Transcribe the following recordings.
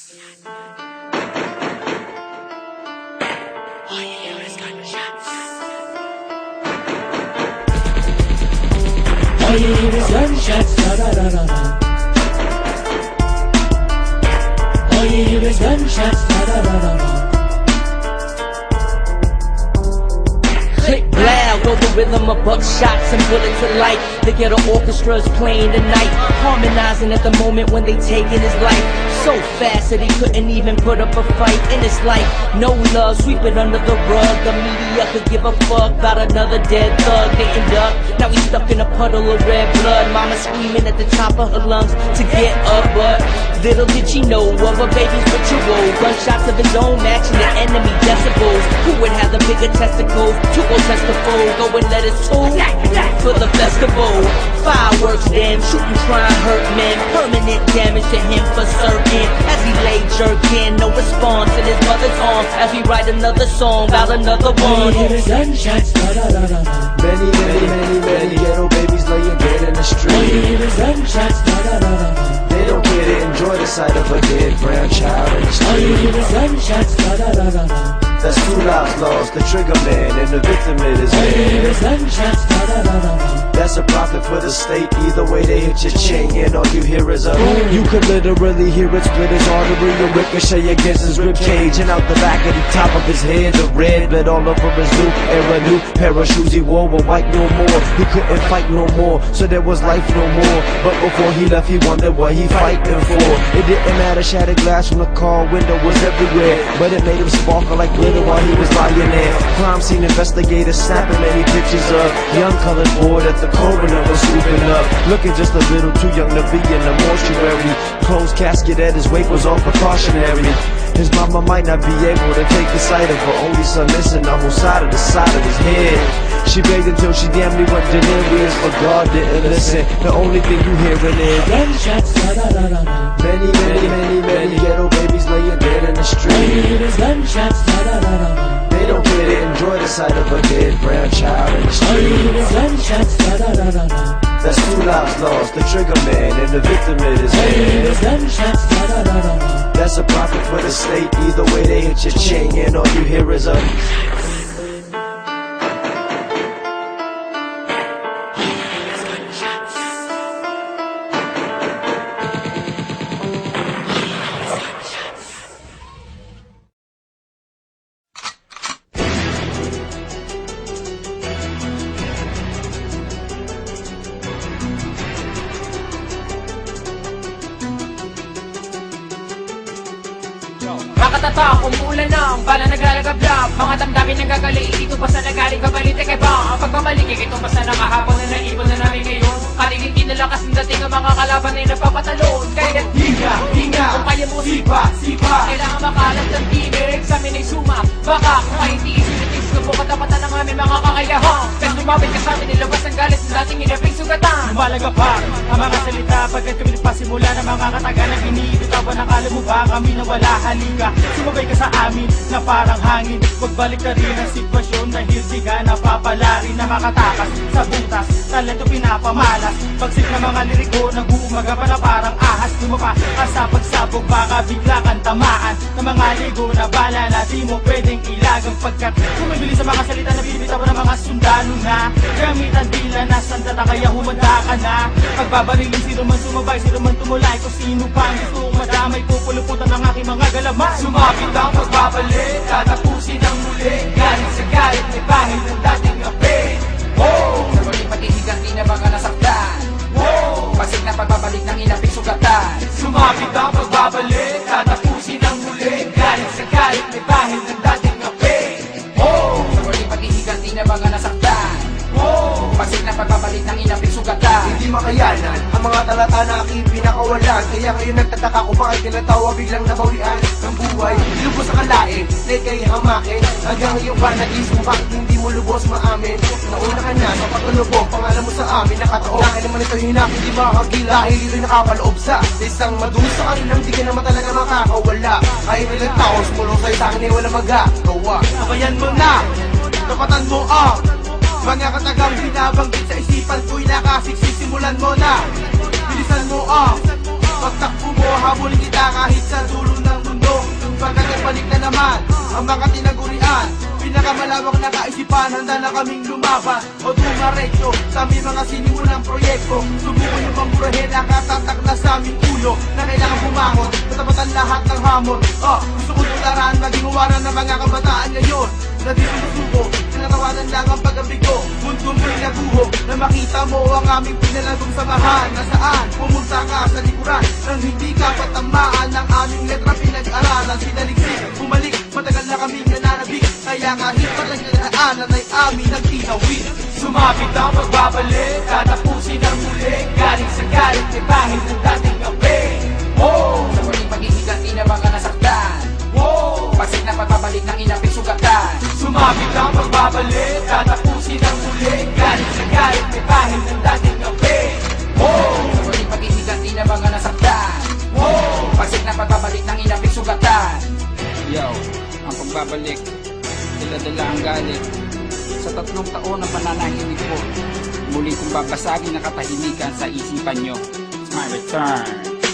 All you hear is gunshots. All you hear is gunshots. Da da da da da. All you hear is gunshots. Da da da da da. Click loud, roll the rhythm of buckshots and bullets of light. The ghetto orchestra's playing tonight, harmonizing at the moment when they taking his life. So fast that he couldn't even put up a fight in his life. No love, sweep it under the rug. The media could give a fuck about another dead thug getting ducked. Now he's stuck in a puddle of red blood. Mama screaming at the top of her lungs to get up, but little did she know of a baby's ritual. Gunshots of his own matching the enemy decibels. Who would have the bigger testicles to go test the foe? Go and let us tool for the festival. Fireworks then, shooting trying hurt men. Permanent damage to him for certain. As he lay jerking, no response in his mother's arms. As we write another song about another All one. you hear is gunshots. Da da da da da. Many ghetto babies laying dead in the All you street. hear is gunshots. Da da da da da. They don't care to enjoy the sight of a dead brown child in the All you hear street. is gunshots. Da da da da da. That's 2 lives lost, the trigger man and the victim it is All you hear dead. is gunshots. Da da da da da. That's a profit for the state, either way they hit your chain and all you hear is a You could literally hear it split his artery and ricochet against his ribcage. And out the back of the top of his head, the red bled all over his new era. New pair of shoes he wore were white no more. He couldn't fight no more, so there was life no more. But before he left he wondered what he fighting for. It didn't matter, shattered glass from the car window was everywhere, but it made him sparkle like glitter while he was lying there. Crime scene investigators snapping many pictures of young colored boy that the coroner was swooping up, looking just a little too young to be in the mortuary. Closed casket at his wake was all precautionary. His mama might not be able to take the sight of her only son missing the whole side of his head. She begged until she damn near went delirious, but God didn't listen. The only thing you hearing is Gunshots. Da da da da da. many ghetto babies laying dead in the All you street. hear is gunshots. Da da da da da. They don't care to enjoy the sight of a dead brown child in the All you hear is street. gunshots. Da da da da da. That's 2 lives lost, the trigger man and the victim it is All you hear is dead. gunshots. Da da da da da. That's a profit for the state, either way they hit your chain and all you hear is a Makatatak, umuulan ng bala naglalagablab. Mga damdamin ng gagaling, dito pa sa nagaling kabalite kay ba? Ang pagmamalik, ito pa sa nakahapon na naipon na namin ngayon. Kaligin nalakas ng dating ang mga kalaban ay napapatalon. Kaya hinga, kung kaya mo sipa kailangan makalat ng timig, sa amin ay suma. Baka kung ay tiis, subo katapatan ng aming mga kakayahan. Pero lumapit ka sa amin, nilabas ang galit ng dating inaping sugatan. Lumalagapar ang mga salita pagkat kami nagpasimula ng mga katagalan. Iniibitawan ang alam mo ba kami na wala halika. Sumabay ka sa amin na parang hangin. Magbalik ka rin ang sitwasyon dahil di ka napapalari na makatakas sa butas. Talento pinapamalas, pagsik ng mga liriko nag-uumaga pa na parang ahas. Lumapa ka sa pagsabog, baka bigla kang tamaan ng mga ligo na bala na di mo pwedeng ilagang. Pagkat bumibili sa mga salita na binibitawan ng mga sundalo na gamitan dila na sandata kaya humanda ka na. Pagbabarilin sino man sumabay, sino man tumulay, kung sino pang gusto madamay, pupuluputan ng aking mga galaman. Sumapit ang pagbabalik, tatapusin ang muli. Galing sa galit, may pangil ng dating api. Sa muling patihigan, di na mga nasaktan. Pasig na pagbabalik ng inaping sugatan. Sumapit ang pagbabalik, tatapusin ang muli. Galing sa galit, may pangil ng dating api. Sa muling patihigan, di na mga nasaktan. Pasig na pagbabalik ng inaping sugatan. Hindi makayanan ang mga talata na aking pinakawalan. Kaya ngayon nagtataka ko bakit tinatawa biglang nabawian ng buhay. Lubos sa kalain, na ikay hamakin. Hanggang ngayon ba nag-isip mo bakit hindi mo lubos maamin? Nauna ka na sa pagkalubog, pangalan mo sa amin nakataon. Dahil naman ito hinak, hindi makakagila. Dahil ito'y nakapaloob sa isang madusa ka nilang di ka naman talaga makakawala. Kahit ilang taon, sumulong sa'yo sa'kin ay wala magagawa. Sabayan mo na, tapatan mo mga katagang binabanggit sa isipan ko'y nakasiksik, simulan mo na. Bilisan mo Pagtakbo mo, habulin kita kahit sa dulo ng Pagkatapalik na naman ang mga tinagurian, pinakamalawak na kaisipan, handa na kaming lumaban o dumaretso sa aming mga sinimulang proyekto. Subukan yung pamburahin ang katatak na sa aming ulo na kailangan bumangon, matapatan lahat ng hamon. Gusto ko tularan, maging uwaran ng mga kabataan ngayon na di sumusuko, tinatawanan lang ang pag-abigo. Mundo mo'y naguho na makita mo ang aming pinalagong samahan, na saan pumunta ka sa likuran nang hindi ka patamaan ng aming letra pinag-aralan. Sinaliksik, bumalik, matagal na kaming nananabik, kaya kahit palang nadaanan ay amin ang tinawid. Sumapit ang pagbabalik, tatapusin ang muli. Galing sa galit, may pangit ng dating kape. Sa muling paghihiganti na mga nasaktan, pagsik na pagbabalik ng inaping sugatan. Sumapit ang pagbabalik, tatapusin ang muli. Galing sa galit, may pangit ng dating kape. Sa muling paghihiganti na mga nasaktan, pagsik na pagbabalik ng inaping sugatan. Yo, ang pagbabalik, dala-dala ang galit. Sa 3 taon ng pananahimik ko, muli kong babasagin ang katahimikan sa isipan nyo. It's my return.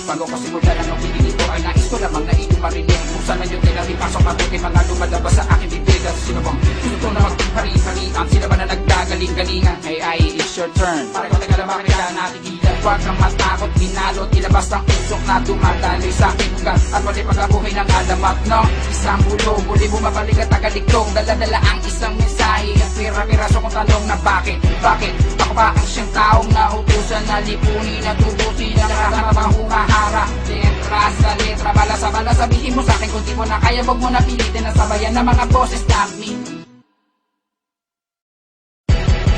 Bago ko simula lang ang pinili ko ay nais ko lamang na inyong marinig. Kung saan nyo tinatipasok mabuti mga lumalabas sa aking bibig. At sino bang gusto na maghari-harian? Sila ba na nagdagaling-galingan? Hey, ay, it's your turn. Para ko tagal bakit ka natigilan. Huwag kang matakot, binalot, ilabas ang usok na dumadaloy sa aking lugar. At wali pagkabuhay ng alamat, no? Isang bulong, muli bumabalik at tagaliktong. Dala-dala ang isang mensahe at pira-piraso kong tanong na bakit? Bakit? Ako ba ang siyang taong nautusan na lipunin at tubusin ang lahat ng humahara? Letra sa letra, bala sa bala, sabihin mo sa akin kung di mo na kaya, wag mo na pilitin na sabayan ng mga boses namin.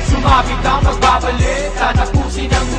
Sumapit ang pagbabalik, tatapusin ang muli.